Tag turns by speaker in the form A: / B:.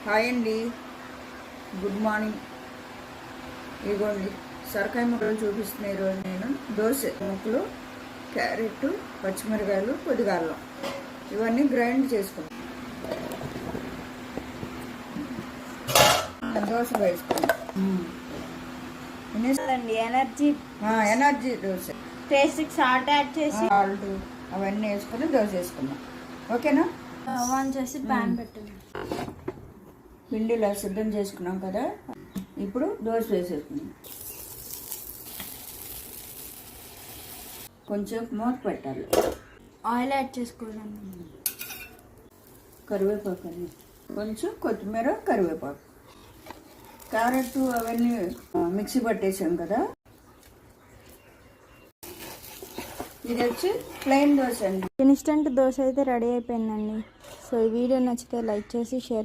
A: Hi అండి, good morning. ఇదిగోండి సొరకాయ ముక్కలు చూపిస్తున్న ఈరోజు నేను దోశ ముక్కలు, క్యారెట్, పచ్చిమిరకాయలు, కొద్దిగా అల్లం ఇవన్నీ గ్రైండ్ చేసుకున్నాను. దోశ వేసుకున్నాను. ఎనర్జీ దోశ,
B: టేస్ట్కి సాల్ట్ యాడ్ చేసి
A: సాల్ట్ అవన్నీ వేసుకొని దోశ వేసుకున్నాం. ఓకేనా?
B: ఆన్ చేసి ప్యాన్ పెట్టండి.
A: పిండిలా సిద్ధం చేసుకున్నాం కదా, ఇప్పుడు దోశ వేసేసుకున్నాం. కొంచెం మూత పెట్టాలి.
B: ఆయిల్ యాడ్ చేసుకోవడం,
A: కరివేపాకు అన్ని, కొంచెం కొత్తిమీర, కరివేపాకు, క్యారెట్ అవన్నీ మిక్సీ పట్టేసాం కదా. ఇది వచ్చి ప్లెయిన్ దోశ అండి.
B: ఇన్స్టెంట్ దోశ అయితే రెడీ అయిపోయిందండి. సో ఈ వీడియో నచ్చితే లైక్ చేసి షేర్